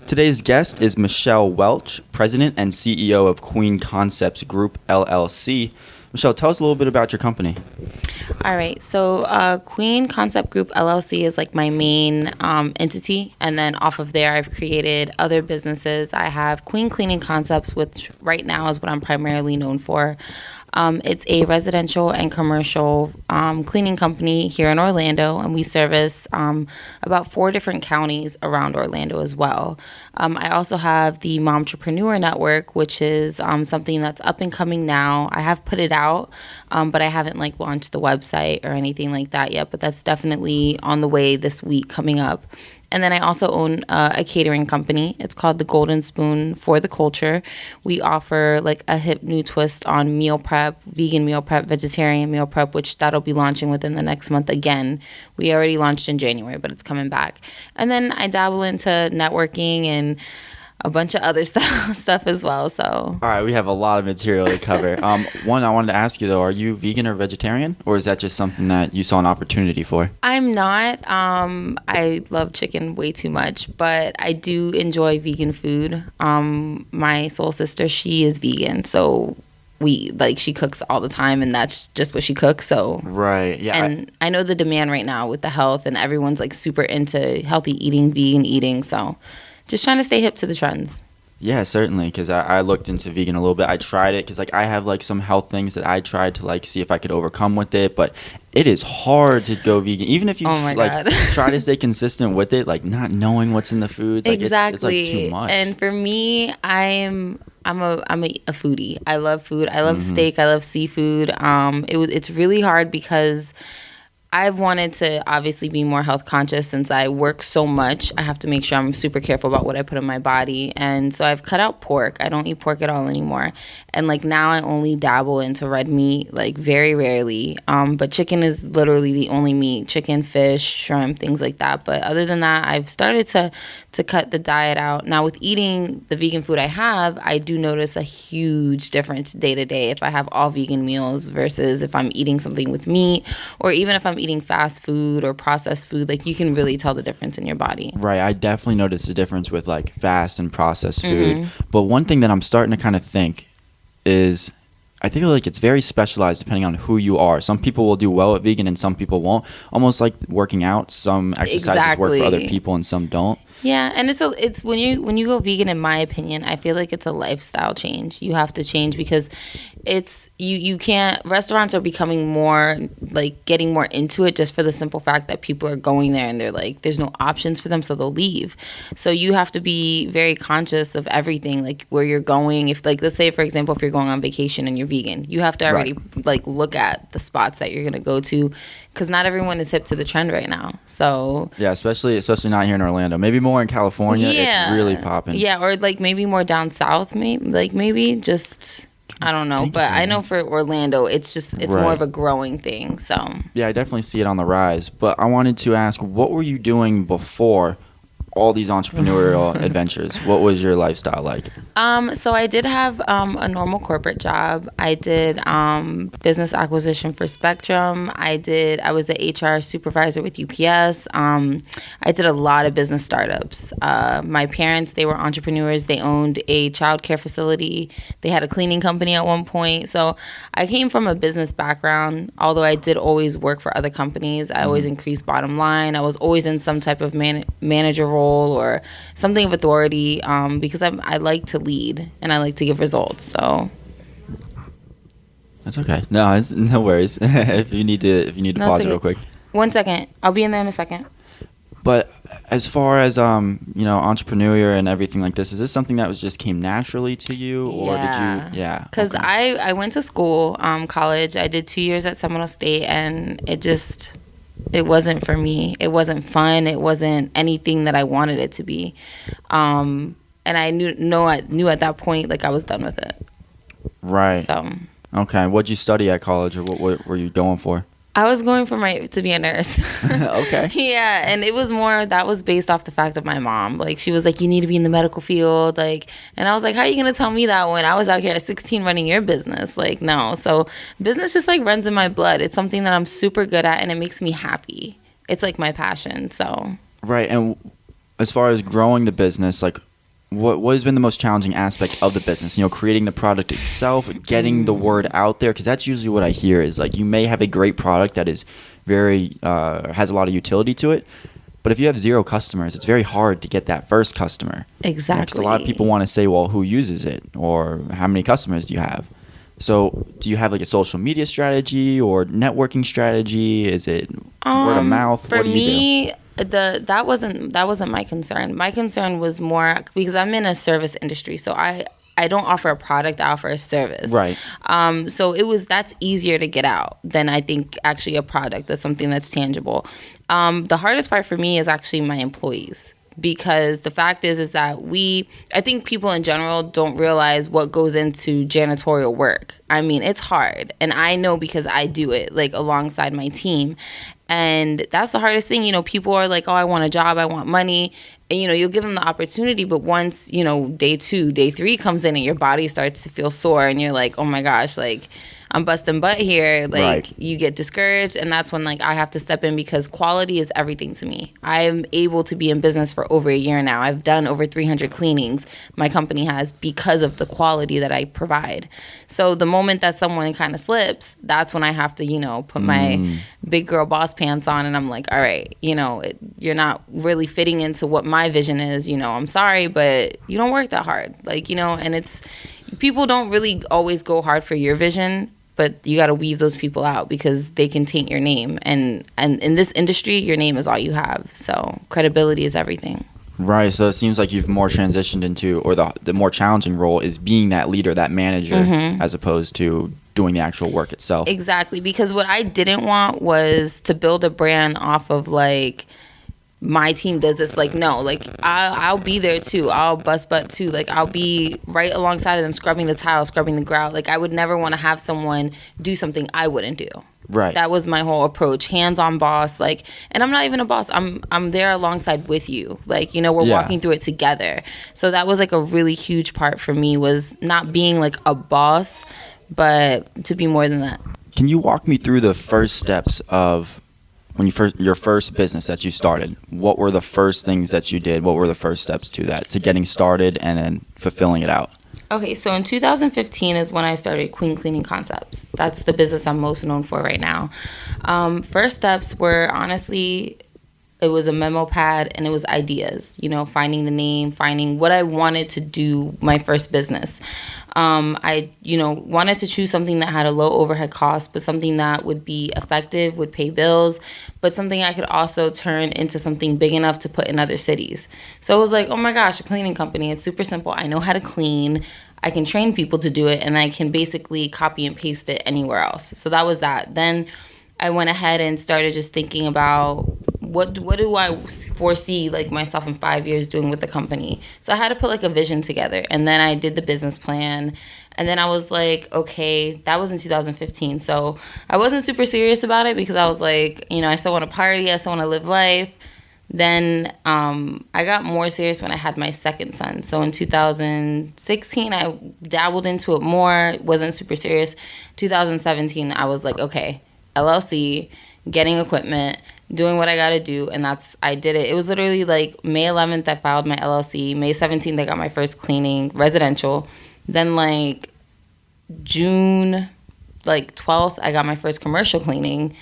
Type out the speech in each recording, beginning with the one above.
Today's guest is Michelle Welch, President and CEO of Queen Concepts Group, LLC. Michelle, tell us a little bit about your company. All right. So Queen Concept Group LLC is like my main entity. And then off of there, I've created other businesses. I have Queen Cleaning Concepts, which right now is what I'm primarily known for. It's a residential and commercial cleaning company here in Orlando, and we service about 4 different counties around Orlando as well. I also have the Momtrepreneur Network, which is something that's up and coming now. I have put it out, but I haven't launched the website or anything like that yet, but that's definitely on the way this week coming up. And then I also own a catering company. It's called The Golden Spoon for the Culture. We offer a hip new twist on meal prep, vegan meal prep, vegetarian meal prep, which that'll be launching within the next month again. We already launched in January, but it's coming back. And then I dabble into networking and a bunch of other stuff as well. So, all right, we have a lot of material to cover. One, I wanted to ask you though, are you vegan or vegetarian, or is that just something that you saw an opportunity for? I'm not. I love chicken way too much, but I do enjoy vegan food. My soul sister, she is vegan, so she cooks all the time, and that's just what she cooks. So right, yeah. And I know the demand right now with the health, and everyone's super into healthy eating, vegan eating. So just trying to stay hip to the trends. Yeah, certainly, because I looked into vegan a little bit. I tried it because I have some health things that I tried to see if I could overcome with it, but it is hard to go vegan, even if you try to stay consistent with it, not knowing what's in the foods. Exactly. It's too much. And for me, I'm a foodie. I love food. I love steak. I love seafood. It's really hard because I've wanted to obviously be more health conscious since I work so much. I have to make sure I'm super careful about what I put in my body. And so I've cut out pork. I don't eat pork at all anymore. And now I only dabble into red meat, very rarely. But chicken is literally the only meat. Chicken, fish, shrimp, things like that. But other than that, I've started to cut the diet out. Now with eating the vegan food I have, I do notice a huge difference day to day if I have all vegan meals versus if I'm eating something with meat, or even if I'm eating fast food or processed food. You can really tell the difference in your body. Right. I definitely noticed the difference with fast and processed food. But one thing that I'm starting to kind of think is I think it's very specialized depending on who you are. Some people will do well at vegan and some people won't. Almost like working out. Some exercises work for other people and some don't. Yeah, and it's when you go vegan, in my opinion, I feel like it's a lifestyle change. You have to change because it's you can't. Restaurants are becoming more getting more into it just for the simple fact that people are going there and they're there's no options for them, so they'll leave. So you have to be very conscious of everything, where you're going. If let's say for example, if you're going on vacation and you're vegan, you have to already look at the spots that you're gonna go to, because not everyone is hip to the trend right now. So yeah, especially not here in Orlando. Maybe more in California. Yeah. It's really popping. Yeah, or maybe more down south. Maybe just I don't know. But I know for Orlando, it's more of a growing thing. So yeah, I definitely see it on the rise. But I wanted to ask, what were you doing before all these entrepreneurial adventures? What was your lifestyle like? So I did have a normal corporate job. I did business acquisition for Spectrum. I was the HR supervisor with UPS. I did a lot of business startups. My parents, they were entrepreneurs. They owned a childcare facility. They had a cleaning company at one point. So I came from a business background. Although I did always work for other companies, I always increased bottom line. I was always in some type of manager role or something of authority, because I like to lead and I like to give results. So that's okay. No, no worries. if you need to pause it real quick. 1 second. I'll be in there in a second. But as far as entrepreneur and everything like this, is this something that just came naturally to you, or did you? Yeah. Because I went to school, college. I did 2 years at Seminole State, and it wasn't for me. It wasn't fun. It wasn't anything that I wanted it to be. And I knew at that point, I was done with it. Right. So. Okay. What'd you study at college, or what were you going for? I was going to be a nurse. Okay. Yeah, and it was that was based off the fact of my mom. She was like, you need to be in the medical field. And I was like, how are you going to tell me that when I was out here at 16 running your business? No. So business just runs in my blood. It's something that I'm super good at, and it makes me happy. It's my passion, so. Right, and as far as growing the business, what has been the most challenging aspect of the business? Creating the product itself, getting the word out there, because that's usually what I hear is like you may have a great product that is very has a lot of utility to it, but if you have 0 customers, it's very hard to get that first customer. Exactly. Because a lot of people want to say, well, who uses it, or how many customers do you have? So, do you have like a social media strategy or networking strategy? Is it word of mouth? For what do you do? that wasn't my concern. My concern was more because I'm in a service industry, so I don't offer a product, I offer a service. Right. So that's easier to get out than I think actually a product. That's something that's tangible. The hardest part for me is actually my employees. Because the fact is that I think people in general don't realize what goes into janitorial work. I mean, it's hard. And I know because I do it, like, alongside my team. And that's the hardest thing. People are like, oh, I want a job, I want money. And, you'll give them the opportunity. But once, day 2, day 3 comes in and your body starts to feel sore and you're like, oh, my gosh, like, I'm busting butt here. Like, right. You get discouraged, and that's when, like, I have to step in because quality is everything to me. I'm able to be in business for over a year now. I've done over 300 cleanings, my company has, because of the quality that I provide. So the moment that someone kind of slips, that's when I have to, put my big girl boss pants on, and I'm like, all right, you're not really fitting into what my vision is. I'm sorry, but you don't work that hard. Like, and it's, people don't really always go hard for your vision, but you got to weave those people out because they can taint your name. And in this industry, your name is all you have. So credibility is everything. Right. So it seems like you've more transitioned into, or the more challenging role is being that leader, that manager, as opposed to doing the actual work itself. Exactly. Because what I didn't want was to build a brand off of like, my team does this. Like, no, like I'll be there too. I'll bust butt too. Like, I'll be right alongside of them, scrubbing the tile, scrubbing the grout. Like, I would never want to have someone do something I wouldn't do. Right. That was my whole approach. Hands-on boss. Like, and I'm not even a boss. I'm there alongside with you. Like, we're walking through it together. So that was like a really huge part for me, was not being like a boss, but to be more than that. Can you walk me through the first steps of when your first business that you started? What were the first things that you did? What were the first steps to getting started and then fulfilling it out? Okay, so in 2015 is when I started Queen Cleaning Concepts. That's the business I'm most known for right now. First steps were, honestly, it was a memo pad and it was ideas, finding the name, finding what I wanted to do my first business. I wanted to choose something that had a low overhead cost, but something that would be effective, would pay bills, but something I could also turn into something big enough to put in other cities. So it was like, oh my gosh, a cleaning company. It's super simple. I know how to clean. I can train people to do it, and I can basically copy and paste it anywhere else. So that was that. Then I went ahead and started just thinking about what do I foresee like myself in 5 years doing with the company. So I had to put like a vision together, and then I did the business plan, and then I was like, okay, that was in 2015. So I wasn't super serious about it because I was like, I still want to party, I still want to live life. Then I got more serious when I had my second son. So in 2016, I dabbled into it more, wasn't super serious. 2017, I was like, okay, LLC, getting equipment, doing what I got to do, and I did it. It was literally like May 11th, I filed my LLC. May 17th, I got my first cleaning, residential. Then like June 12th, I got my first commercial cleaning.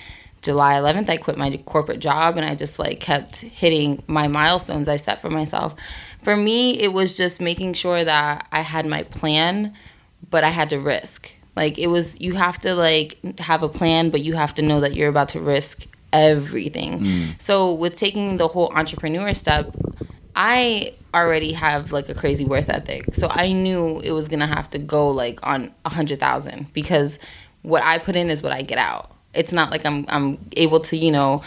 July 11th, I quit my corporate job, and I just like kept hitting my milestones I set for myself. For me, it was just making sure that I had my plan, but I had to risk. Like, it was, you have to like have a plan, but you have to know that you're about to risk everything. So with taking the whole entrepreneur step, I already have like a crazy work ethic. So I knew it was gonna have to go like on 100,000, because what I put in is what I get out. It's not like I'm able to,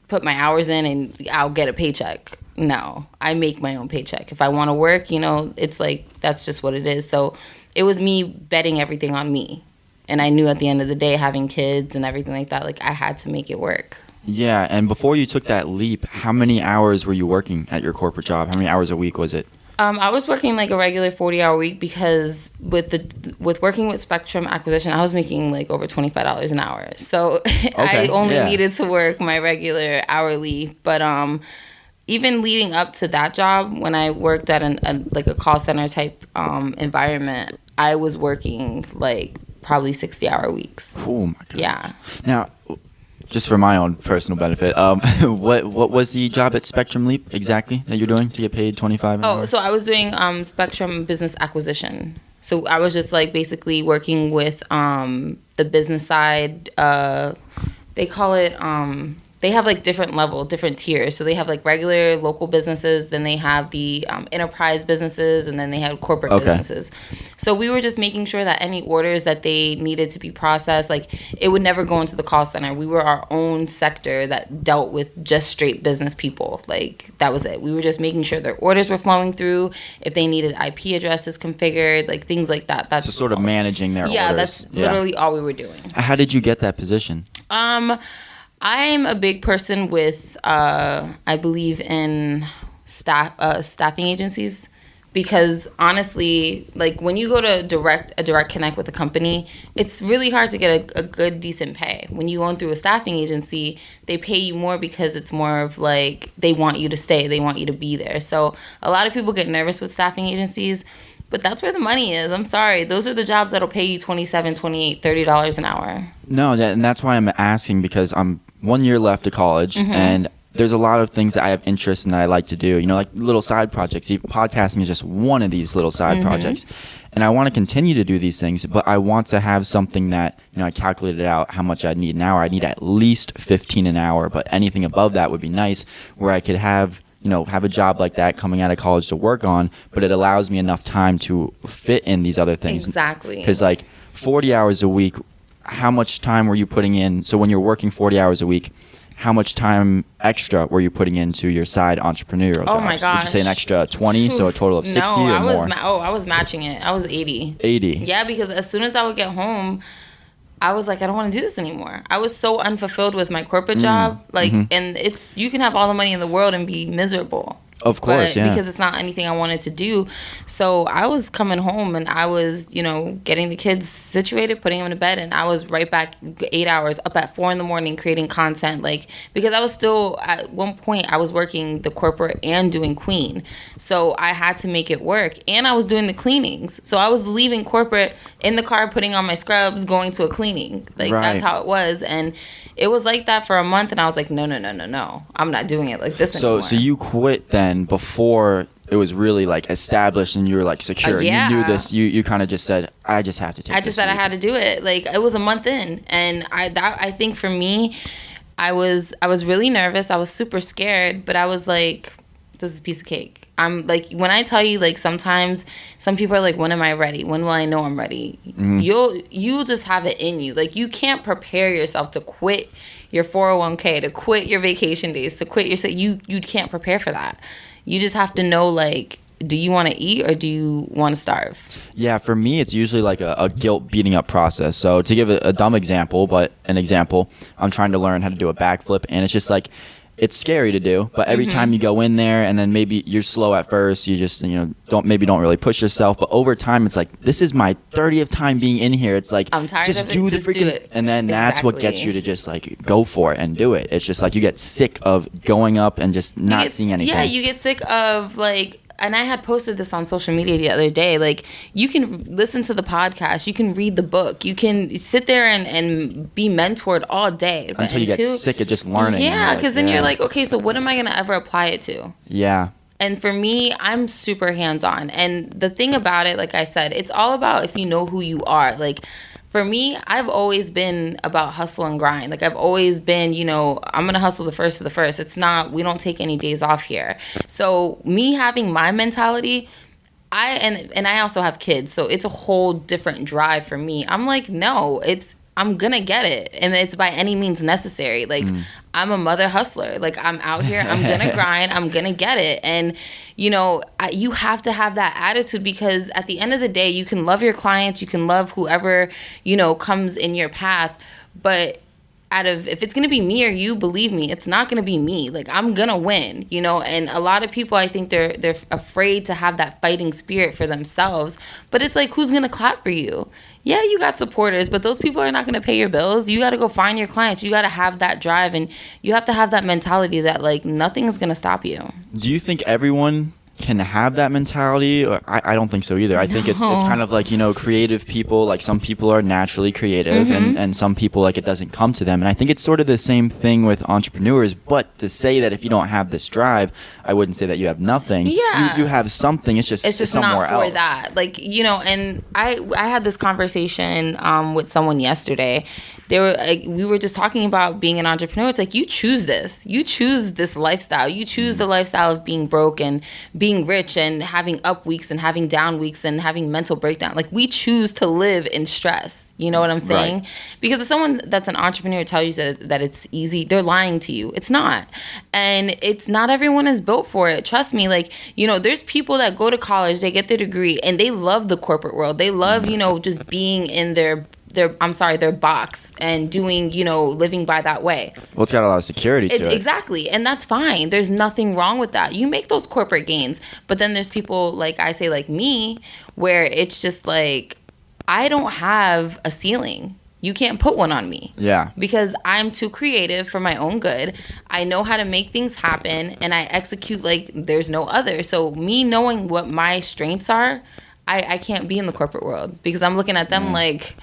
put my hours in and I'll get a paycheck. No, I make my own paycheck. If I want to work, it's like, that's just what it is. So it was me betting everything on me. And I knew at the end of the day, having kids and everything like that, like I had to make it work. Yeah, and before you took that leap, how many hours were you working at your corporate job? How many hours a week was it? I was working like a regular 40-hour week, because with working with Spectrum Acquisition, I was making like over $25 an hour. So I only needed to work my regular hourly. But even leading up to that job, when I worked at like a call center type environment, I was working like probably 60-hour weeks. Oh my god. Yeah. Now, just for my own personal benefit, what was the job at Spectrum Leap exactly that you're doing to get paid 25 an hour? So I was doing Spectrum business acquisition. So I was just like basically working with the business side. They call it they have like different tiers. So they have like regular local businesses, then they have the enterprise businesses, and then they have corporate businesses. So we were just making sure that any orders that they needed to be processed, like it would never go into the call center. We were our own sector that dealt with just straight business people. Like that was it. We were just making sure their orders were flowing through, if they needed IP addresses configured, like things like that. That's so sort of managing their orders. That's literally all we were doing. How did you get that position? I'm a big person with, I believe in staffing agencies, because honestly, like when you go to a direct connect with a company, it's really hard to get a good, decent pay. When you go through a staffing agency, they pay you more because it's more of like they want you to stay, they want you to be there. So a lot of people get nervous with staffing agencies, but that's where the money is. I'm sorry. Those are the jobs that'll pay you $27, $28, $30 an hour. No, and that's why I'm asking, because I'm 1 year left of college, and there's a lot of things that I have interest in that I like to do. You know, like little side projects. Podcasting is just one of these little side projects. And I want to continue to do these things, but I want to have something that, you know, I calculated out how much I'd need an hour. I need at least 15 an hour, but anything above that would be nice, where I could have a job like that coming out of college to work on, but it allows me enough time to fit in these other things. Exactly. Because like 40 hours a week, how much time were you putting in? So when you're working 40 hours a week, how much time extra were you putting into your side entrepreneurial jobs? Oh my gosh. Would you say an extra 20, so a total of 60 or more? I was matching it. I was 80. 80. Yeah, because as soon as I would get home, I was like, I don't want to do this anymore. I was so unfulfilled with my corporate job. Like, and you can have all the money in the world and be miserable. Of course, yeah. Because it's not anything I wanted to do. So I was coming home and I was, getting the kids situated, putting them to bed, and I was right back 8 hours, up at 4 a.m. creating content. Like, because I was still, at one point, I was working the corporate and doing Queen. So I had to make it work. And I was doing the cleanings. So I was leaving corporate in the car, putting on my scrubs, going to a cleaning. Like, That's how it was. And it was like that for a month, and I was like, no. I'm not doing it like this anymore. So you quit then before it was really like established and you were like secure. Yeah. You knew this. You kind of just said, I just have to take this. I just said I had to do it. Like, it was a month in, and I think for me, I was really nervous. I was super scared, but I was like, this is a piece of cake. I'm like, when I tell you, like, sometimes some people are like, when am I ready? When will I know I'm ready? You'll just have it in you. Like, you can't prepare yourself to quit your 401k, to quit your vacation days, to quit your, you can't prepare for that. You just have to know, like, do you want to eat or do you want to starve? Yeah, for me, it's usually like a guilt beating up process. So to give a dumb example, but an example, I'm trying to learn how to do a backflip, and it's just like, it's scary to do, but every time you go in there, and then maybe you're slow at first, you just don't really push yourself, but over time it's like, this is my 30th time being in here. It's like, I'm tired just of it. do the Just freaking, do it. and then that's what gets you to just like go for it and do it. It's just like you get sick of going up and just not seeing anything. Yeah, you get sick of like. And I had posted this on social media the other day. Like, you can listen to the podcast, you can read the book, you can sit there and be mentored all day. Until you get sick of just learning. Yeah, because then you're like, okay, so what am I going to ever apply it to? Yeah. And for me, I'm super hands-on. And the thing about it, like I said, it's all about if you know who you are. Like, for me, I've always been about hustle and grind. Like, I've always been, I'm going to hustle the first of the first. It's not, we don't take any days off here. So me having my mentality, I also have kids, so it's a whole different drive for me. I'm like, no, I'm going to get it. And it's by any means necessary. Like, I'm a mother hustler. Like, I'm out here, I'm going to grind, I'm going to get it. And, you have to have that attitude, because at the end of the day, you can love your clients, you can love whoever, comes in your path, but if it's gonna be me or you, believe me, it's not gonna be me. Like, I'm gonna win, you know. And a lot of people, I think they're afraid to have that fighting spirit for themselves. But it's like, who's gonna clap for you? Yeah, you got supporters, but those people are not gonna pay your bills. You got to go find your clients. You got to have that drive, and you have to have that mentality that like nothing's gonna stop you. Do you think everyone can have that mentality? Or I don't think so either. I think it's kind of like, you know, creative people, like some people are naturally creative and some people, like, it doesn't come to them. And I think it's sort of the same thing with entrepreneurs. But to say that if you don't have this drive, I wouldn't say that you have nothing. Yeah. You have something. It's just somewhere not for else. that. Like, you know, and I had this conversation with someone yesterday. They were like, we were just talking about being an entrepreneur. It's like, you choose this. You choose this lifestyle. You choose the lifestyle of being broke and being rich and having up weeks and having down weeks and having mental breakdown. Like, we choose to live in stress. You know what I'm saying? Right. Because if someone that's an entrepreneur tells you that it's easy, they're lying to you. It's not. And it's not everyone is built for it. Trust me. Like, you know, there's people that go to college, they get their degree, and they love the corporate world. They love, you know, just being in their box and doing, you know, living by that way. Well, it's got a lot of security to it. Exactly. And that's fine. There's nothing wrong with that. You make those corporate gains. But then there's people, like I say, like me, where it's just like, I don't have a ceiling. You can't put one on me. Yeah. Because I'm too creative for my own good. I know how to make things happen, and I execute like there's no other. So me knowing what my strengths are, I can't be in the corporate world because I'm looking at them like,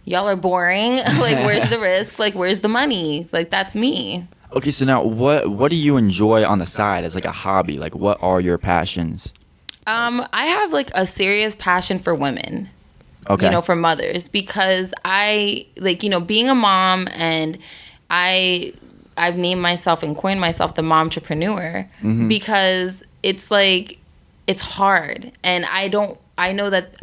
y'all are boring. Like, where's the risk? Like, where's the money? Like, that's me. Okay, so now what do you enjoy on the side as like a hobby? Like, what are your passions? I have like a serious passion for women. Okay. You know, for mothers, because I like, you know, being a mom, and I've named myself and coined myself the momtrepreneur because it's like, it's hard, and I know that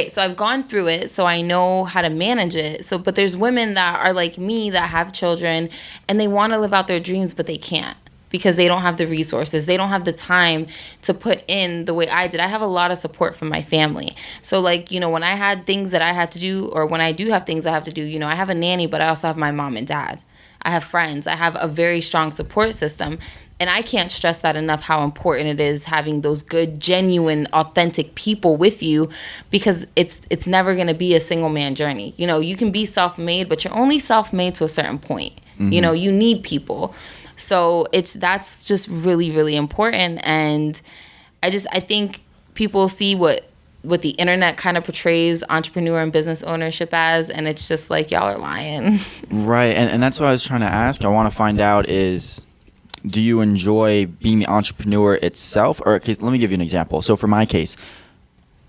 so I've gone through it, so I know how to manage it. So, but there's women that are like me that have children and they want to live out their dreams, but they can't because they don't have the resources. They don't have the time to put in the way I did. I have a lot of support from my family. So like, you know, when I had things that I had to do, or when I do have things I have to do, you know, I have a nanny, but I also have my mom and dad. I have friends. I have a very strong support system. And I can't stress that enough, how important it is having those good, genuine, authentic people with you, because it's never going to be a single man journey. You know, you can be self-made, but you're only self-made to a certain point. You know, you need people. So that's just really, really important. And I think people see what the internet kind of portrays entrepreneur and business ownership as, and it's just like, y'all are lying. Right. And that's what I was trying to ask. I want to find out is, do you enjoy being the entrepreneur itself? Or let me give you an example. So for my case,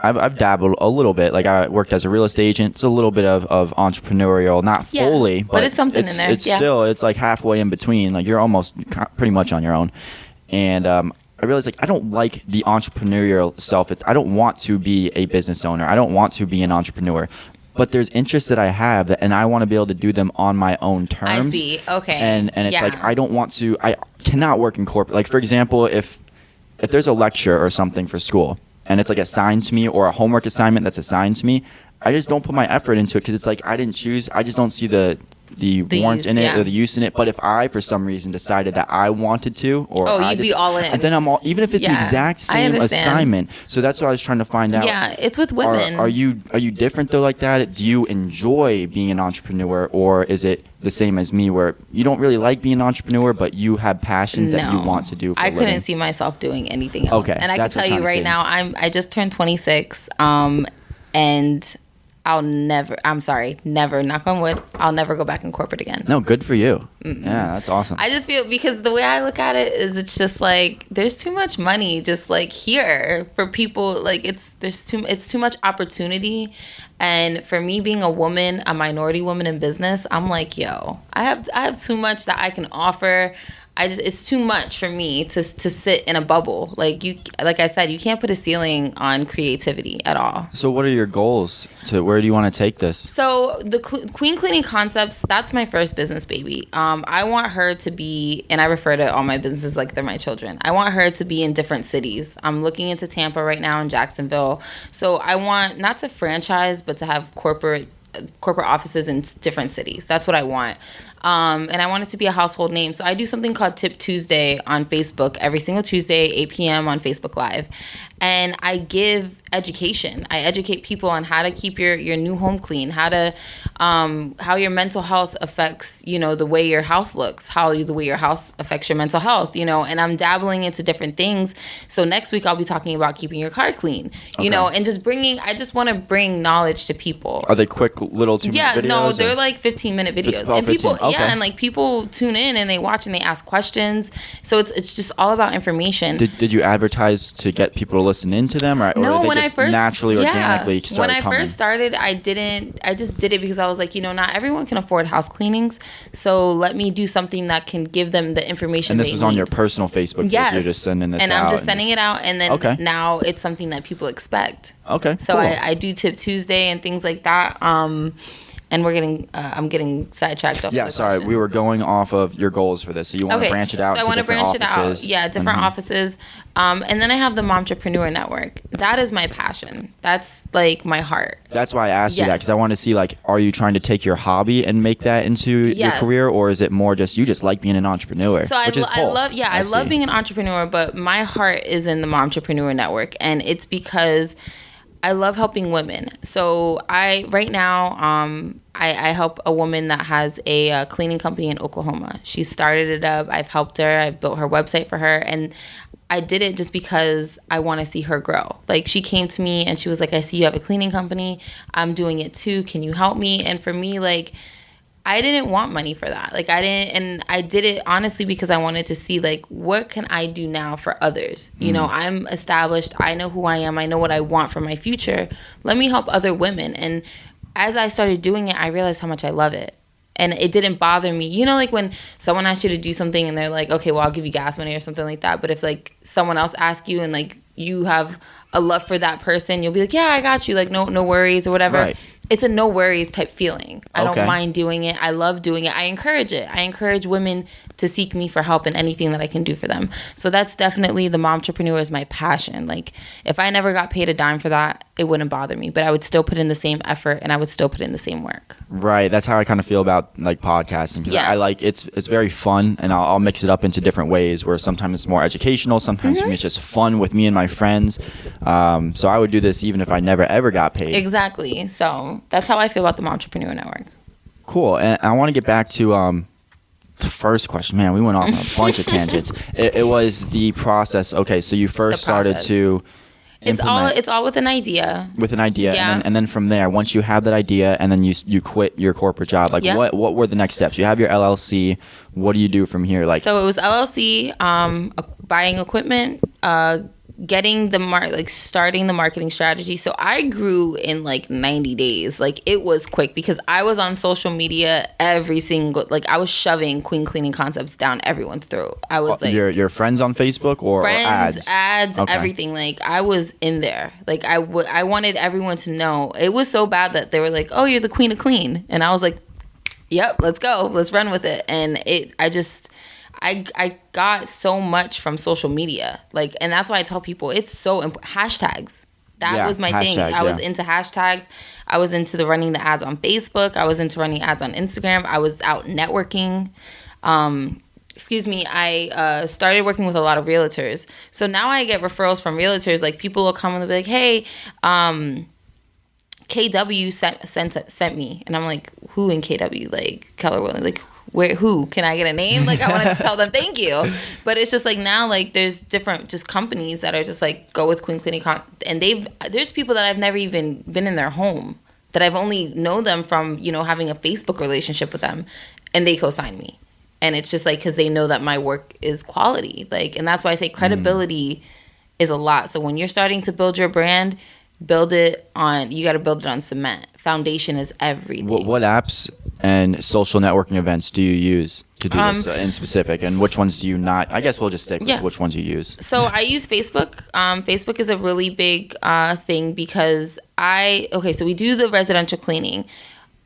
I've dabbled a little bit. Like, I worked as a real estate agent. It's a little bit of entrepreneurial, not fully, but it's something in there. It's still, it's like halfway in between. Like, you're almost pretty much on your own. And I realized, like, I don't like the entrepreneurial self. I don't want to be a business owner. I don't want to be an entrepreneur. But there's interests that I have and I want to be able to do them on my own terms. I see. Okay. And it's like, I cannot work in corporate. Like, for example, if there's a lecture or something for school and it's like assigned to me, or a homework assignment that's assigned to me, I just don't put my effort into it because it's like, I didn't choose. I just don't see the warmth in it or the use in it. But if I, for some reason, decided that I wanted to, or you'd be all in. Then I'm all, even if it's the exact same assignment. So that's what I was trying to find out. Yeah, it's with women. Are you different though like that? Do you enjoy being an entrepreneur, or is it the same as me where you don't really like being an entrepreneur, but you have passions that you want to do for a living? I couldn't see myself doing anything else. Okay, and I can tell you right now, I just turned 26, and never, knock on wood, I'll never go back in corporate again. No, good for you. Yeah, that's awesome. I just feel, because the way I look at it is, it's just like, there's too much money just like here for people. Like, it's too much opportunity. And for me, being a woman, a minority woman in business, I'm like, yo, I have too much that I can offer. It's too much for me to sit in a bubble. Like I said, you can't put a ceiling on creativity at all. So what are your goals? Where do you want to take this? So the Queen Cleaning Concepts, that's my first business baby. I want her to be, and I refer to all my businesses like they're my children. I want her to be in different cities. I'm looking into Tampa right now and Jacksonville. So I want not to franchise, but to have corporate offices in different cities. That's what I want. And I want it to be a household name. So I do something called Tip Tuesday on Facebook every single Tuesday, 8 p.m. on Facebook Live. And I give education. I educate people on how to keep your new home clean, how your mental health affects, the way your house looks, the way your house affects your mental health, and I'm dabbling into different things. So next week I'll be talking about keeping your car clean, and I just want to bring knowledge to people. Are they quick little 2-minute videos? No, they're like 15-minute videos. Oh, and people, 15. Okay. and like people tune in and they watch and they ask questions. So it's just all about information. Did you advertise to get people to listen into them, or no? Or When I first naturally, organically started when I coming? first started, I just did it because I was like, not everyone can afford house cleanings, so let me do something that can give them the information. And this they was need. On your personal Facebook page. Yes. You're just sending this and out. I'm just sending it out, and then Okay. now it's something that people expect. Okay. So cool. I do Tip Tuesday and things like that. And I'm getting sidetracked off. Yeah, the sorry. question. We were going off of your goals for this. So you want to branch it out. So I want to branch it out. offices. Yeah, different offices. And then I have the Momtrepreneur Network. That is my passion. That's like my heart. That's why I asked you that, Yes. because I want to see, like, are you trying to take your hobby and make that into your Yes. career, or is it more just you just like being an entrepreneur? So which is I both. love being an entrepreneur, but my heart is in the Momtrepreneur Network, and it's because I love helping women. So right now, I help a woman that has a cleaning company in Oklahoma. She started it up. I've helped her. I've built her website for her, and I did it just because I want to see her grow. Like, she came to me and she was like, I see you have a cleaning company. I'm doing it too. Can you help me? And for me, like, I didn't want money for that. Like, and I did it honestly because I wanted to see, like, what can I do now for others? I'm established. I know who I am. I know what I want for my future. Let me help other women. And as I started doing it, I realized how much I love it. And it didn't bother me. Like when someone asks you to do something and they're like, okay, well, I'll give you gas money or something like that. But if like someone else asks you and like you have a love for that person, you'll be like, yeah, I got you. Like, no worries or whatever. Right. It's a no worries type feeling. I Okay. don't mind doing it. I love doing it. I encourage it. I encourage women to seek me for help in anything that I can do for them. So that's definitely the Momtrepreneur is my passion. Like, if I never got paid a dime for that, it wouldn't bother me. But I would still put in the same effort and I would still put in the same work. Right. That's how I kind of feel about like podcasting. 'Cause Yeah. I like it's very fun, and I'll mix it up into different ways. Where sometimes it's more educational, sometimes for me it's just fun with me and my friends. So I would do this even if I never ever got paid. Exactly. So that's how I feel about the Momtrepreneur Network. Cool. And I want to get back to the first question. Man, we went off on a bunch of tangents. It was the process. Okay, so you first started process. to implement It's all with an idea. with an idea, Yeah. and then from there, once you have that idea, and then you quit your corporate job. Like, Yeah. what were the next steps? You have your LLC. What do you do from here? Like, So it was LLC, buying equipment, getting starting the marketing strategy. So I grew in like 90 days. Like, it was quick because I was on social media I was shoving Queen Cleaning Concepts down everyone's throat. I was like, your friends on Facebook or friends, ads? Okay. everything. Like, I was in there. Like, I wanted everyone to know. It was so bad that they were like, oh, you're the queen of clean. And I was like, yep, let's go. Let's run with it. And I got so much from social media. Like, and that's why I tell people it's so hashtags. That was my thing. I was into hashtags. I was into running the ads on Facebook. I was into running ads on Instagram. I was out networking. I started working with a lot of realtors. So now I get referrals from realtors. Like, people will come and they'll be like, hey, KW sent me. And I'm like, who in KW? Like, Keller Williams. Like, who? Can I get a name? Like, I want to tell them thank you. But it's just like now, like, there's different just companies that are just like, go with Queen Cleaning and there's people that I've never even been in their home, that I've only known them from, having a Facebook relationship with them, and they co-sign me. And it's just like, because they know that my work is quality. Like, and that's why I say credibility is a lot. So when you're starting to build your brand, you got to build it on cement. Foundation is everything. What apps and social networking events do you use to do this in specific, and which ones do you not? I guess we'll just stick with which ones you use. So I use Facebook. Facebook is a really big thing because so we do the residential cleaning.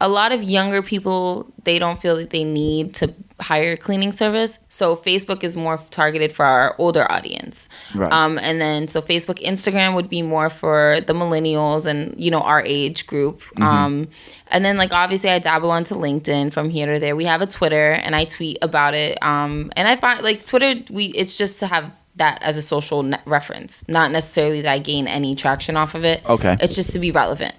A lot of younger people, they don't feel that they need to hire cleaning service. So Facebook is more targeted for our older audience. Right. And then so Facebook, Instagram would be more for the millennials and, you know, our age group. And then like obviously I dabble onto LinkedIn from here to there. We have a Twitter and I tweet about it. And I find like Twitter, it's just to have that as a social reference, not necessarily that I gain any traction off of it. Okay. It's just to be relevant.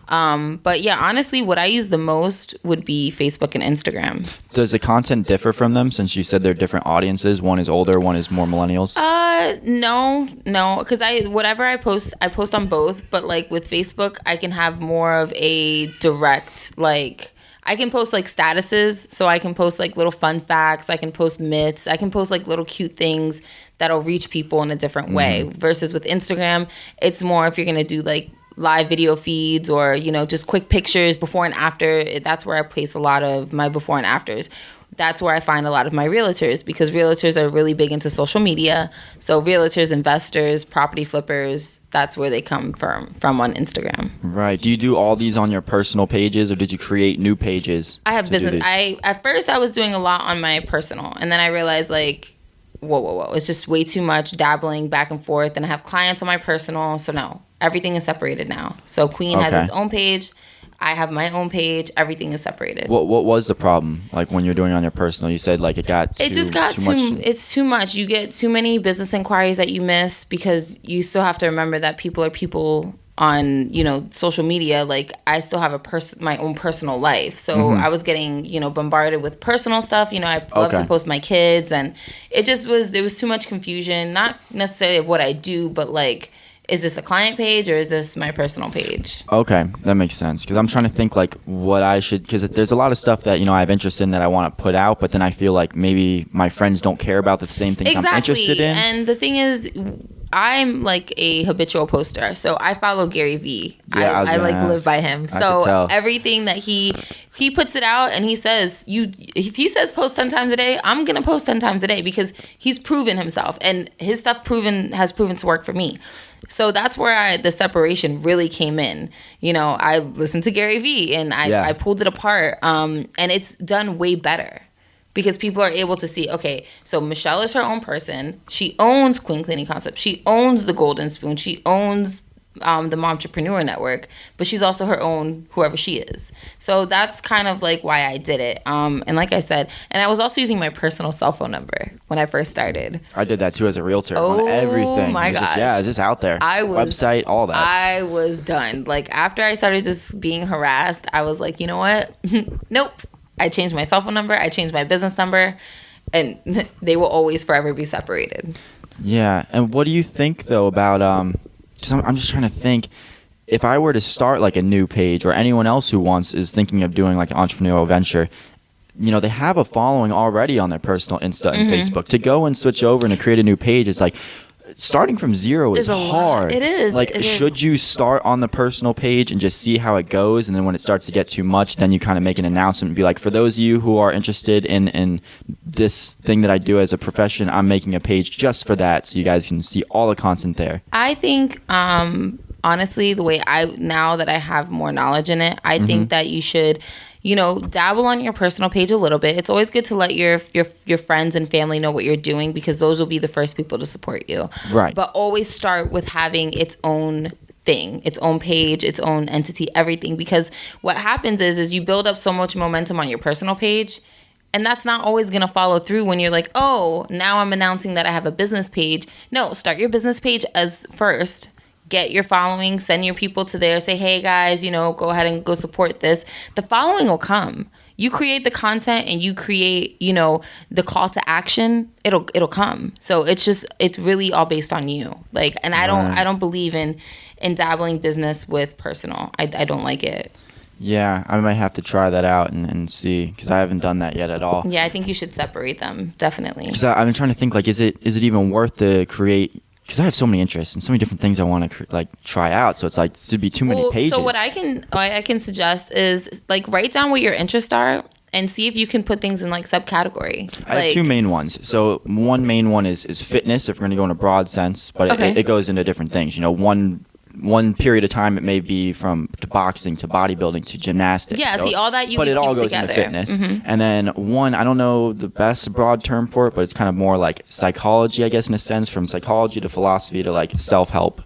But yeah, honestly, what I use the most would be Facebook and Instagram. Does the content differ from them since you said they're different audiences? One is older, one is more millennials? No, because whatever I post on both. But like with Facebook, I can have more of a direct, like I can post like statuses. So I can post like little fun facts. I can post myths. I can post like little cute things that'll reach people in a different way. Versus with Instagram, it's more if you're going to do like live video feeds or, you know, just quick pictures before and after. That's where I place a lot of my before and afters. That's where I find a lot of my realtors, because realtors are really big into social media. So realtors, investors, property flippers, that's where they come from on Instagram. Right. Do you do all these on your personal pages, or did you create new pages? I have business. At first I was doing a lot on my personal, and then I realized like, whoa. It's just way too much dabbling back and forth. And I have clients on my personal. So no, everything is separated now. So Queen has its own page. I have my own page. Everything is separated. What was the problem? Like when you're doing it on your personal, you said like it got too much. It's too much. You get too many business inquiries that you miss, because you still have to remember that people are people on, you know, social media. Like I still have my own personal life. So I was getting, you know, bombarded with personal stuff. You know, I love to post my kids, and there was too much confusion, not necessarily of what I do, but like, is this a client page or is this my personal page? Okay, that makes sense. Because I'm trying to think like what I should, because there's a lot of stuff that, you know, I have interest in that I want to put out, but then I feel like maybe my friends don't care about the same things I'm interested in. And the thing is, I'm like a habitual poster. So I follow Gary Vee. Yeah, I like live by him. So everything that he puts it out, and he says, if he says post 10 times a day, I'm going to post 10 times a day, because he's proven himself, and his stuff has proven to work for me. So that's where the separation really came in. You know, I listened to Gary Vee, and I pulled it apart, and it's done way better, because people are able to see, okay, so Michelle is her own person. She owns Queen Cleaning Concept. She owns the Golden Spoon. She owns the Momtrepreneur Network, but she's also her own whoever she is. So that's kind of like why I did it. And like I said, and I was also using my personal cell phone number when I first started. I did that too as a realtor on everything. Oh my gosh. It's just out there. Website, all that. I was done. Like after I started just being harassed, I was like, you know what? Nope. I changed my cell phone number. I changed my business number, and they will always forever be separated. Yeah. And what do you think though about because I'm just trying to think, if I were to start like a new page, or anyone else who is thinking of doing like an entrepreneurial venture, you know, they have a following already on their personal Insta and Facebook. To go and switch over and to create a new page, it's like starting from zero is hard. It is. Like, should you start on the personal page and just see how it goes, and then when it starts to get too much, then you kind of make an announcement and be like, for those of you who are interested in this thing that I do as a profession, I'm making a page just for that, so you guys can see all the content there. I think honestly, the way now that I have more knowledge in it, I think that you should, you know, dabble on your personal page a little bit. It's always good to let your friends and family know what you're doing, because those will be the first people to support you. Right. But always start with having its own thing, its own page, its own entity, everything. Because what happens is you build up so much momentum on your personal page, and that's not always going to follow through when you're like, oh, now I'm announcing that I have a business page. No, start your business page as first. Get your following, send your people to there, say, hey guys, you know, go ahead and go support this. The following will come. You create the content and you create, you know, the call to action, it'll come. So it's really all based on you. Like, and I don't believe in dabbling business with personal. I don't like it. Yeah, I might have to try that out and see, because I haven't done that yet at all. Yeah, I think you should separate them, definitely. Because I've been trying to think, like, is it even worth to create? Because I have so many interests and so many different things I want to like try out. So it's like, to be too many pages. So what I can suggest is like write down what your interests are and see if you can put things in like subcategory. I have two main ones. So one main one is fitness, if we're going to go in a broad sense, but it goes into different things. You know, one one period of time it may be from to boxing to bodybuilding to gymnastics. Yeah, see, all that you but could it all keep goes together. into fitness. And then I don't know the best broad term for it, but it's kind of more like psychology, I guess, in a sense, from psychology to philosophy to like self-help.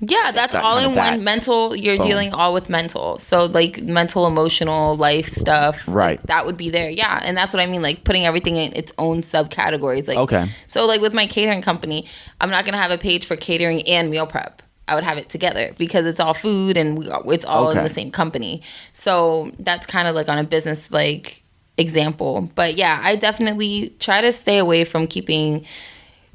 Yeah, that's all in one. Mental, you're Boom. dealing all with mental. So like mental, emotional, life stuff. Right. Like, that would be there. Yeah. And that's what I mean, like putting everything in its own subcategories. Like, Okay. So like with my catering company, I'm not going to have a page for catering and meal prep. I would have it together because it's all food and it's all in the same company. So that's kind of like on a business like example. But yeah, I definitely try to stay away from keeping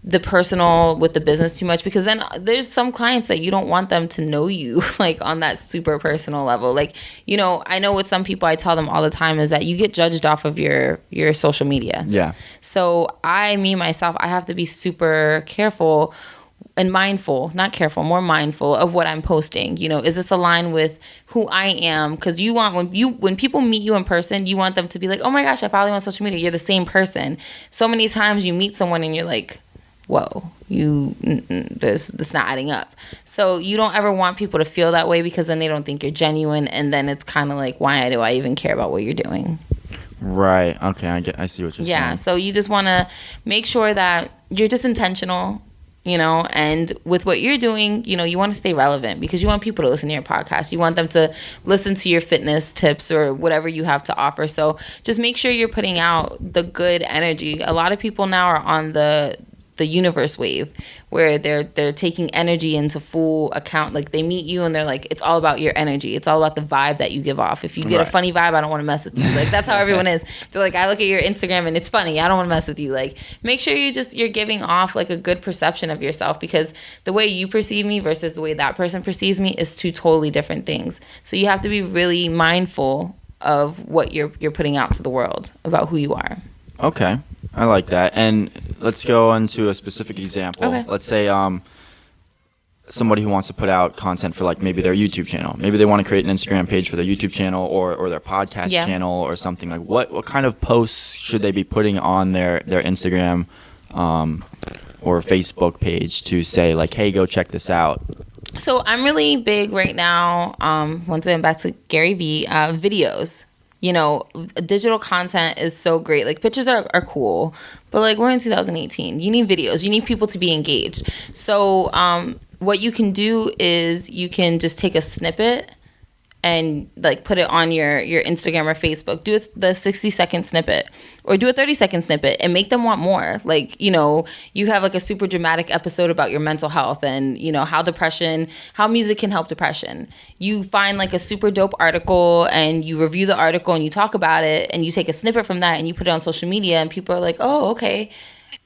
the personal with the business too much, because then there's some clients that you don't want them to know you like on that super personal level. Like, you know, I know with some people, I tell them all the time is that you get judged off of your social media. Yeah. So myself, I have to be super careful and mindful, not careful, more mindful of what I'm posting. You know, is this aligned with who I am? Because you want, when people meet you in person, you want them to be like, oh my gosh, I follow you on social media. You're the same person. So many times you meet someone and you're like, whoa, that's not adding up. So you don't ever want people to feel that way, because then they don't think you're genuine, and then it's kind of like, why do I even care about what you're doing? Right. Okay. I see what you're saying. Yeah. So you just want to make sure that you're just intentional, you know, and with what you're doing, you know, you want to stay relevant, because you want people to listen to your podcast. You want them to listen to your fitness tips or whatever you have to offer. So just make sure you're putting out the good energy. A lot of people now are on the universe wave, where they're taking energy into full account. Like they meet you and they're like, it's all about your energy. It's all about the vibe that you give off. If you get a funny vibe, I don't want to mess with you. Like that's how everyone is. They're like, I look at your Instagram and it's funny. I don't want to mess with you. Like make sure you're giving off like a good perception of yourself, because the way you perceive me versus the way that person perceives me is two totally different things. So you have to be really mindful of what you're putting out to the world about who you are. Okay. I like that. And let's go into a specific example. Okay. Let's say somebody who wants to put out content for like maybe their YouTube channel. Maybe they want to create an Instagram page for their YouTube channel or their podcast channel or something. Like what kind of posts should they be putting on their Instagram or Facebook page to say like, hey, go check this out? So I'm really big right now, once again back to Gary Vee, videos. You know, digital content is so great. Like pictures are cool, but like we're in 2018. You need videos. You need people to be engaged. So what you can do is you can just take a snippet and like put it on your Instagram or Facebook. Do the 60-second snippet or do a 30-second snippet and make them want more. Like, you know, you have like a super dramatic episode about your mental health and, you know, how music can help depression. You find like a super dope article and you review the article and you talk about it and you take a snippet from that and you put it on social media and people are like, oh, okay,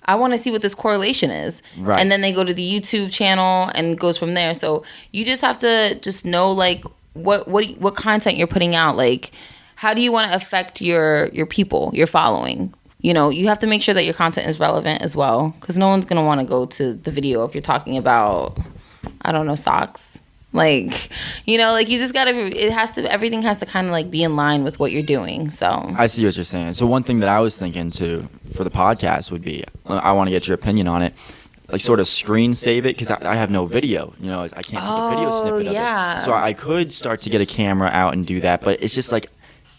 I want to see what this correlation is. Right. And then they go to the YouTube channel and it goes from there. So you just have to just know like what content you're putting out. Like, how do you want to affect your people, your following? You know, you have to make sure that your content is relevant as well, because no one's going to want to go to the video if you're talking about, I don't know, socks. Like, you know, like you just got to, everything has to kind of like be in line with what you're doing. So I see what you're saying. So one thing that I was thinking too for the podcast would be, I want to get your opinion on it. Like sort of screen save it, because I have no video. You know, I can't take a video snippet of this. So I could start to get a camera out and do that, but it's just like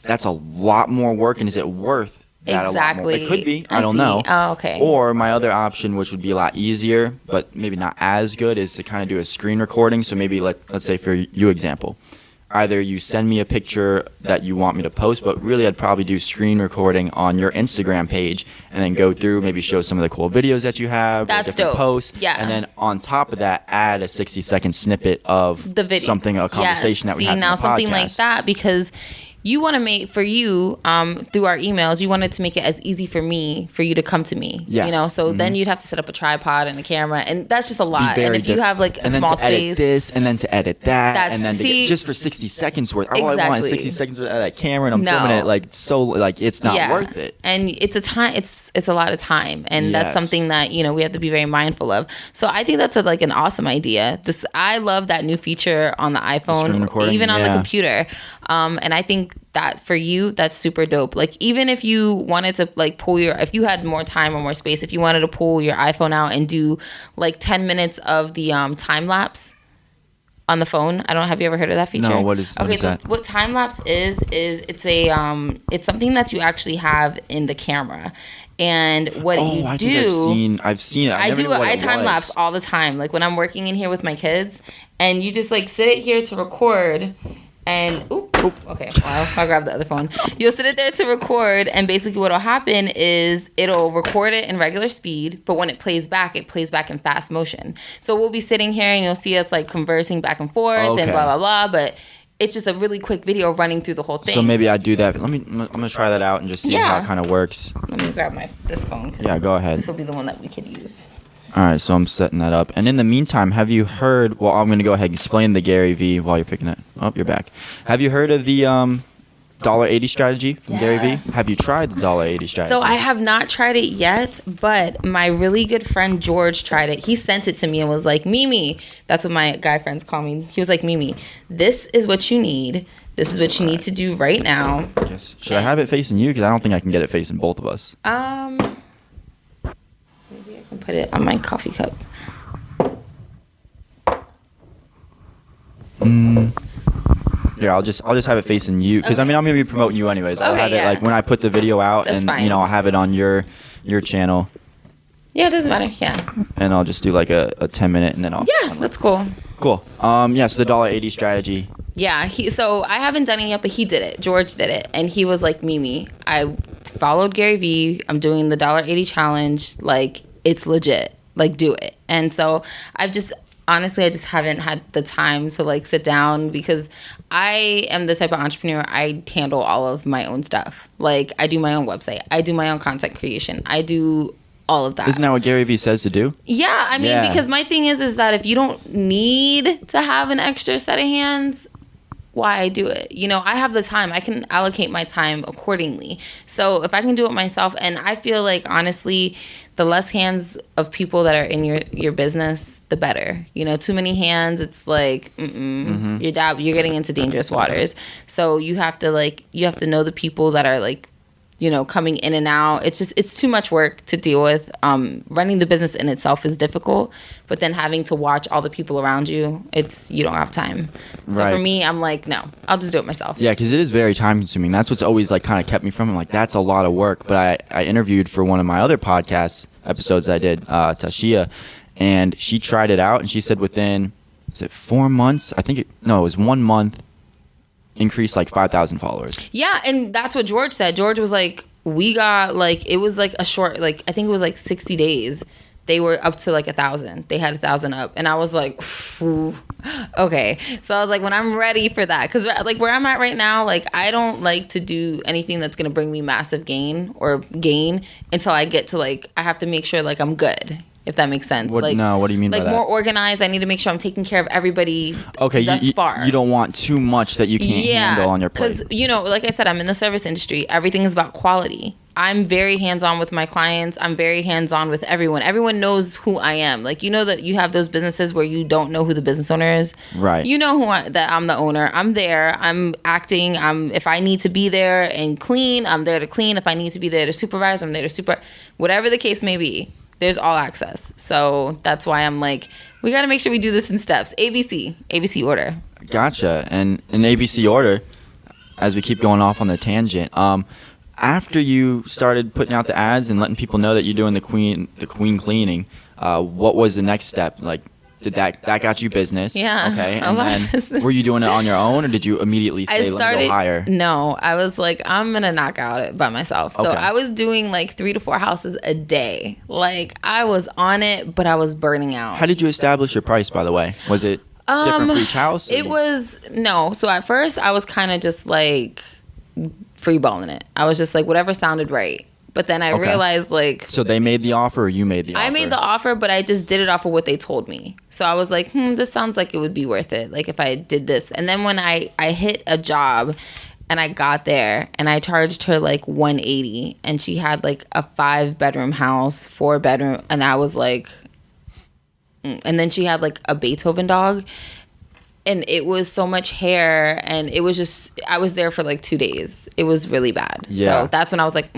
that's a lot more work. And is it worth that? Exactly. A lot more? It could be. I don't know. Oh, okay. Or my other option, which would be a lot easier, but maybe not as good, is to kind of do a screen recording. So maybe let's say for you example, either you send me a picture that you want me to post, but really I'd probably do screen recording on your Instagram page and then go through, maybe show some of the cool videos that you have, That's different dope. posts, Yeah. and then on top of that, add a 60-second snippet of the video, something, a conversation that we had in the something podcast. like that, because you want to make, for you, through our emails, you wanted to make it as easy for you to come to me. Yeah. You know, so then you'd have to set up a tripod and a camera, and that's just a lot. And if you have like a and then small to edit space, this, and then to edit that, and then just for 60 seconds worth. All I want is Exactly. 60 seconds worth of that camera, and I'm filming it like so, like it's not worth it. And it's a lot of time, and that's something that, you know, we have to be very mindful of. So I think that's like an awesome idea. I love that new feature on the iPhone, even on the computer. And I think that for you, that's super dope. Like even if you wanted to like if you had more time or more space, if you wanted to pull your iPhone out and do like 10 minutes of the time lapse, on the phone. I don't know. Have you ever heard of that feature? No, what is that? What time lapse is it's a it's something that you actually have in the camera. And what you I do, think I've seen it. I time lapse all the time. Like when I'm working in here with my kids, and you just like sit it here to record, and okay, well, I'll grab the other phone. You'll sit it there to record, and basically what'll happen is it'll record it in regular speed, but when it plays back in fast motion. So we'll be sitting here, and you'll see us like conversing back and forth and blah blah blah, but it's just a really quick video running through the whole thing. So maybe I do that. I'm gonna try that out and just see how it kind of works. Let me grab this phone. Yeah, go ahead. This will be the one that we could use. All right, so I'm setting that up. And in the meantime, have you heard? Well, I'm gonna go ahead and explain the Gary V while you're picking it. Oh, you're back. Have you heard of the $1.80 strategy from Gary V? Have you tried the $1.80 strategy? So I have not tried it yet, but my really good friend George tried it. He sent it to me and was like, Mimi, that's what my guy friends call me. He was like, Mimi, this is what you need. This is what you need to do right now. Should I have it facing you? Because I don't think I can get it facing both of us. Maybe I can put it on my coffee cup. Yeah, I'll just have it facing you because I'm gonna be promoting you anyways. I'll have it like when I put the video out, That's and fine. I'll have it on your channel. Yeah, it doesn't matter. Yeah. And I'll just do like a 10-minute, and then I'll. Yeah, that's cool. Cool. Yeah. So the $1.80 strategy. Yeah. So I haven't done it yet, but he did it. George did it, and he was like, Mimi, I followed Gary V. I'm doing the $1.80 challenge. Like, it's legit. Like, do it. And so I just haven't had the time to like sit down because I am the type of entrepreneur. I handle all of my own stuff. Like, I do my own website. I do my own content creation. I do all of that. Isn't that what Gary V says to do? Yeah, I mean, because my thing is that if you don't need to have an extra set of hands, why do it? I have the time. I can allocate my time accordingly. So if I can do it myself, and I feel like, honestly, the less hands of people that are in your business, the better. Too many hands, it's like, you're getting into dangerous waters. So you have to know the people that are like, coming in and out. It's too much work to deal with. Running the business in itself is difficult, but then having to watch all the people around you, you don't have time. So for me, I'm like, no, I'll just do it myself. Yeah, because it is very time consuming. That's what's always like kind of kept me from it. Like, that's a lot of work. But I interviewed for one of my other podcast episodes I did, Tashia, and she tried it out, and she said within, is it 4 months? It was 1 month. Increased like 5,000 followers. Yeah, and that's what George said. George was like, we got like, it was like a short, like, I think it was like 60 days. They were up to like 1,000. They had 1,000 up. And I was like, okay. So I was like, when I'm ready for that, because like where I'm at right now, like I don't like to do anything that's going to bring me massive gain until I get to like, I have to make sure like I'm good. If that makes sense. What do you mean by that? Like more organized. I need to make sure I'm taking care of everybody. Okay, thus far. You don't want too much that you can't handle on your plate. Because, like I said, I'm in the service industry. Everything is about quality. I'm very hands-on with my clients. I'm very hands-on with everyone. Everyone knows who I am. Like, that you have those businesses where you don't know who the business owner is. Right. You know that I'm the owner. I'm there. I'm acting. If I need to be there and clean, I'm there to clean. If I need to be there to supervise, I'm there to supervise. Whatever the case may be. There's all access. So that's why I'm like, we got to make sure we do this in steps. ABC order. Gotcha. And in ABC order, as we keep going off on the tangent, after you started putting out the ads and letting people know that you're doing the queen cleaning, what was the next step? Like, did that got you business? Yeah. Okay. And then were you doing it on your own, or did you immediately say, let me go higher? No, I was like, I'm going to knock out it by myself. So I was doing like 3 to 4 houses a day. Like, I was on it, but I was burning out. How did you establish your price, by the way? Was it different for each house? No. So at first I was kind of just like freeballing it. I was just like, whatever sounded right. But then I realized, like... So they made the offer, or you made the offer? I made the offer, but I just did it off of what they told me. So I was like, this sounds like it would be worth it, like if I did this. And then when I hit a job and I got there and I charged her like $180, and she had like a 5-bedroom house, 4-bedroom, and I was like... And then she had like a Beethoven dog. And it was so much hair, and it was just... I was there for like 2 days. It was really bad. Yeah. So that's when I was like,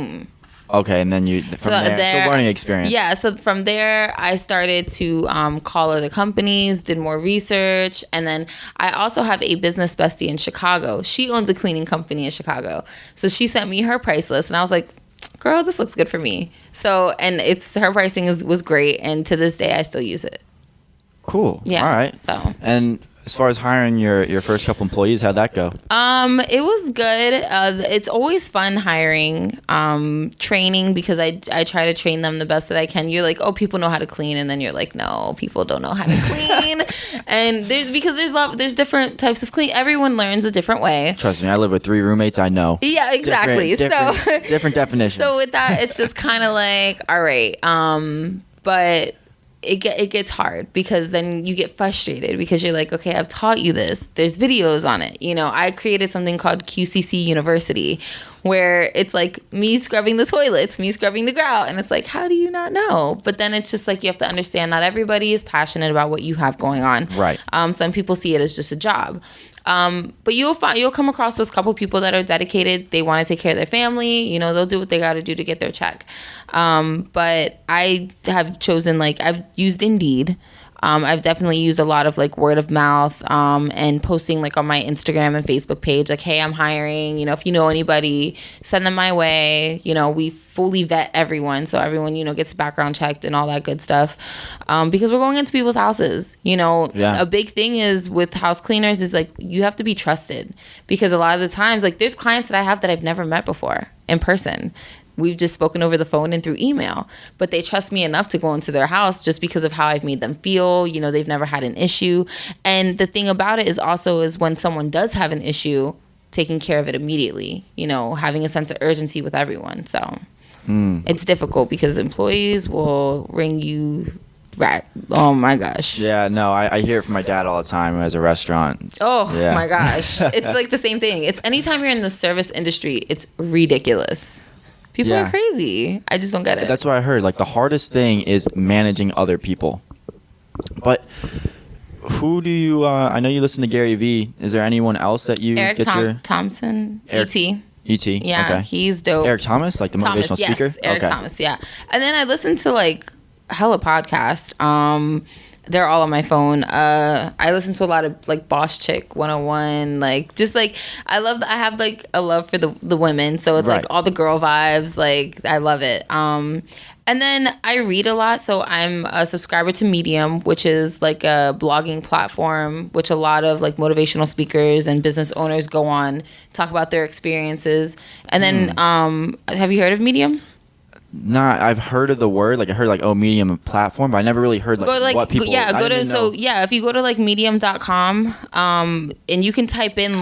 Okay, and then so learning experience. Yeah, so from there I started to call other companies, did more research, and then I also have a business bestie in Chicago. She owns a cleaning company in Chicago, so she sent me her price list, and I was like, "Girl, this looks good for me." So, and her pricing was great, and to this day I still use it. Cool. Yeah. All right. So. And as far as hiring your first couple employees, how'd that go? It was good. It's always fun hiring, training, because I try to train them the best that I can. You're like, oh, people know how to clean, and then you're like, no, people don't know how to clean. And there's different types of clean. Everyone learns a different way. Trust me, I live with 3 roommates. I know. Yeah, exactly. Different definitions. So with that, it's just kind of like, all right, but. It gets hard because then you get frustrated because you're like, okay, I've taught you this. There's videos on it. I created something called QCC University, where it's like me scrubbing the toilets, me scrubbing the grout. And it's like, how do you not know? But then it's just like, you have to understand not everybody is passionate about what you have going on. Right. Some people see it as just a job. But you'll come across those couple people that are dedicated. They want to take care of their family. They'll do what they got to do to get their check. But I have chosen, I've used Indeed. I've definitely used a lot of word of mouth, and posting on my Instagram and Facebook page, hey, I'm hiring, if you know anybody, send them my way. We fully vet everyone. So everyone, gets background checked and all that good stuff. Because we're going into people's houses, Yeah. A big thing is with house cleaners is you have to be trusted, because a lot of the times, there's clients that I have that I've never met before in person. We've just spoken over the phone and through email, but they trust me enough to go into their house just because of how I've made them feel. They've never had an issue. And the thing about it is when someone does have an issue, taking care of it immediately, having a sense of urgency with everyone. So it's difficult because employees will ring you. Right. Oh my gosh. Yeah, no, I hear it from my dad all the time who has a restaurant. Oh yeah. My gosh. It's the same thing. It's anytime you're in the service industry, it's ridiculous. People are crazy. I just don't get it. That's what I heard. The hardest thing is managing other people. But who do you, I know you listen to Gary Vee. Is there anyone else that you Eric get your... Thompson, Eric, E.T. E.T. Yeah, okay. He's dope. Eric Thomas, the motivational speaker? Yes, Eric Thomas, yeah. And then I listen to hella podcasts. They're all on my phone. I listen to a lot of Boss Chick 101, I have a love for the women, so it's right. all the girl vibes, I love it. And then I read a lot, so I'm a subscriber to Medium, which is a blogging platform, which a lot of motivational speakers and business owners go on, talk about their experiences. And then have you heard of Medium? Nah, I've heard of the word. I heard Medium platform, but I never really heard what people. Yeah, if you go to medium.com, and you can type in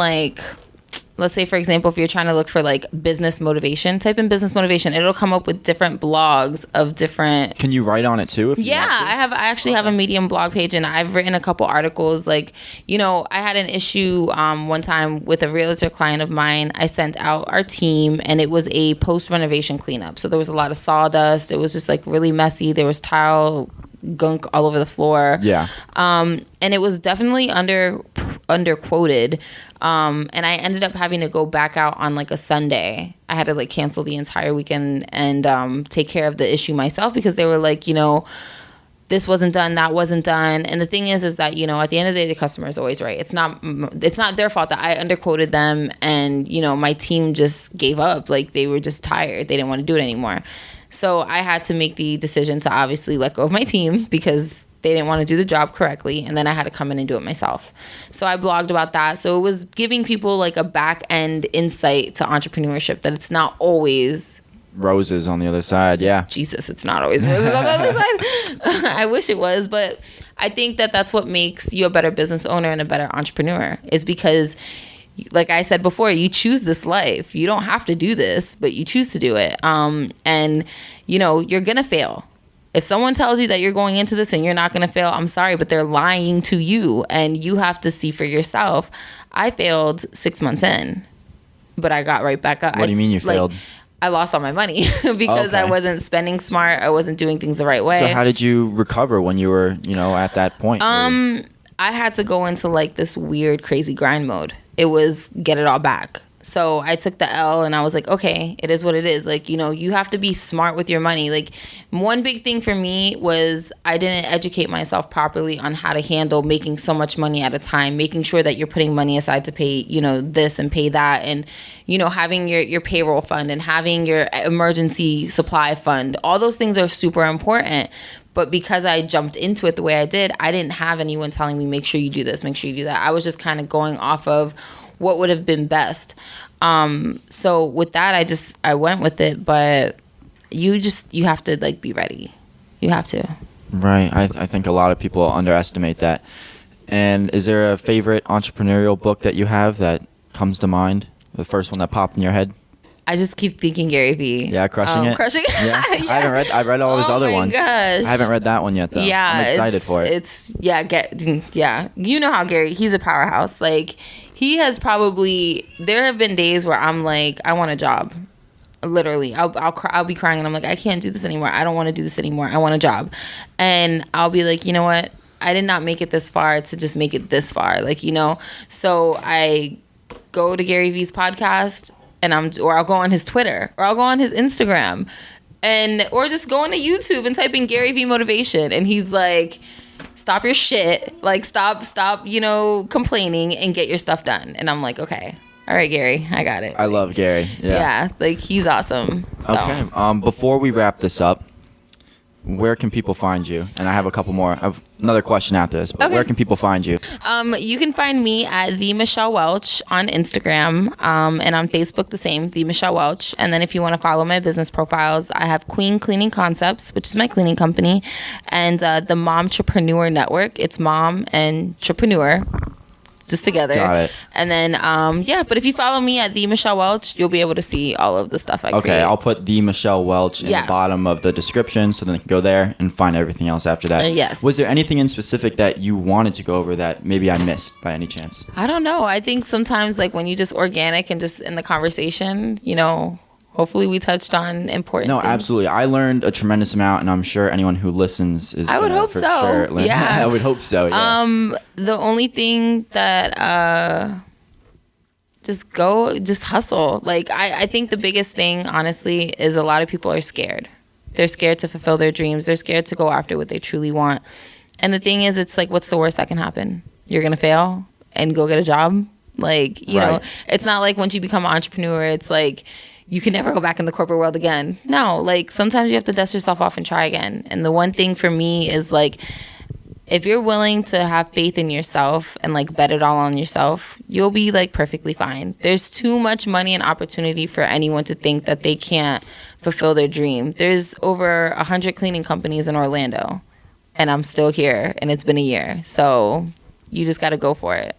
let's say, for example, if you're trying to look for business motivation, type in business motivation. It'll come up with different blogs of different. Can you write on it too? I actually have a Medium blog page, and I've written a couple articles. I had an issue one time with a realtor client of mine. I sent out our team, and it was a post renovation cleanup. So there was a lot of sawdust. It was just really messy. There was tile gunk all over the floor. Yeah. And it was definitely under quoted. And I ended up having to go back out on a Sunday. I had to cancel the entire weekend and take care of the issue myself, because they were this wasn't done, that wasn't done. And the thing is that, at the end of the day, the customer is always right. It's not their fault that I underquoted them, and, my team just gave up. They were just tired. They didn't want to do it anymore. So I had to make the decision to obviously let go of my team, because they didn't want to do the job correctly, and then I had to come in and do it myself. So I blogged about that. So it was giving people a back end insight to entrepreneurship, that it's not always roses on the other side. Yeah. Jesus, it's not always roses on the other side. I wish it was, but I think that that's what makes you a better business owner and a better entrepreneur, is because, like I said before, you choose this life. You don't have to do this, but you choose to do it. And you're going to fail. If someone tells you that you're going into this and you're not going to fail, I'm sorry, but they're lying to you, and you have to see for yourself. I failed 6 months in, but I got right back up. What do you mean you failed? I lost all my money because I wasn't spending smart. I wasn't doing things the right way. So how did you recover when you were, at that point? I had to go into this weird, crazy grind mode. It was get it all back. So I took the L and I was like, okay, it is what it is. Like, you have to be smart with your money. Like, one big thing for me was I didn't educate myself properly on how to handle making so much money at a time, making sure that you're putting money aside to pay, this and pay that. And, having your payroll fund and having your emergency supply fund. All those things are super important. But because I jumped into it the way I did, I didn't have anyone telling me, make sure you do this, make sure you do that. I was just kind of going off of what would have been best. So with that, I went with it, but you have to like be ready. You have to. Right. I think a lot of people underestimate that. And is there a favorite entrepreneurial book that you have that comes to mind? The first one that popped in your head? I just keep thinking Gary Vee. Yeah, Crushing It. Crushing It. Yeah. Yeah. I read all his other my ones. Gosh. I haven't read that one yet though. Yeah, I'm excited for it. Yeah. You know how he's a powerhouse. Like, there have been days where I'm like, I want a job. Literally, I'll be crying and I'm like, I can't do this anymore. I don't want to do this anymore. I want a job. And I'll be like, you know what? I did not make it this far to just make it this far. Like, so I go to Gary Vee's podcast or I'll go on his Twitter or I'll go on his Instagram or just go onto YouTube and type in Gary Vee motivation. And he's like, stop your shit. Like, stop, complaining and get your stuff done. And I'm like, okay. All right, Gary, I got it. I love Gary. Yeah, like, he's awesome. So. Okay. Before we wrap this up, where can people find you? And I have a couple more. I have another question after this, but where can people find you? You can find me at the Michelle Welch on Instagram, and on Facebook the same, the Michelle Welch. And then if you want to follow my business profiles, I have Queen Cleaning Concepts, which is my cleaning company, and the Momtrepreneur Network. It's Mom and Trepreneur. Just together. Got it. And then, but if you follow me at the Michelle Welch, you'll be able to see all of the stuff I create. Okay, I'll put the Michelle Welch in the bottom of the description so then they can go there and find everything else after that. Yes. Was there anything in specific that you wanted to go over that maybe I missed by any chance? I don't know. I think sometimes, like, when you just organic and just in the conversation, hopefully we touched on important things. Absolutely. I learned a tremendous amount, and I'm sure anyone who listens is I would hope for so. sure learn. Yeah. I would hope so, yeah. The only thing that just hustle. Like, I think the biggest thing, honestly, is a lot of people are scared. They're scared to fulfill their dreams. They're scared to go after what they truly want. And the thing is, it's like, what's the worst that can happen? You're going to fail and go get a job? Like, you know, it's not like once you become an entrepreneur, it's like, you can never go back in the corporate world again. No, like, sometimes you have to dust yourself off and try again. And the one thing for me is, like, if you're willing to have faith in yourself and, like, bet it all on yourself, you'll be, like, perfectly fine. There's too much money and opportunity for anyone to think that they can't fulfill their dream. There's over 100 cleaning companies in Orlando, and I'm still here, and it's been a year. So you just got to go for it.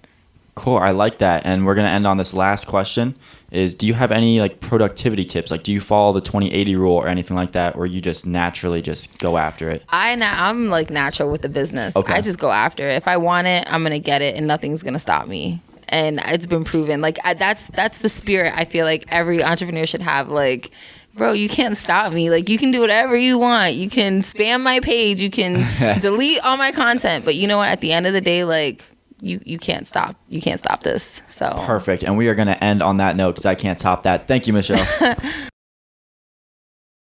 Cool. I like that. And we're going to end on this last question is, do you have any, like, productivity tips? Like, do you follow the 20-80 rule or anything like that, or you just naturally just go after it? I'm like natural with the business. Okay. I just go after it. If I want it, I'm going to get it, and nothing's going to stop me. And it's been proven. Like, that's the spirit I feel like every entrepreneur should have. Like, bro, you can't stop me. Like, you can do whatever you want. You can spam my page. You can delete all my content. But you know what? At the end of the day, like, you can't stop. You can't stop this. So perfect. And we are going to end on that note because I can't top that. Thank you, Michelle.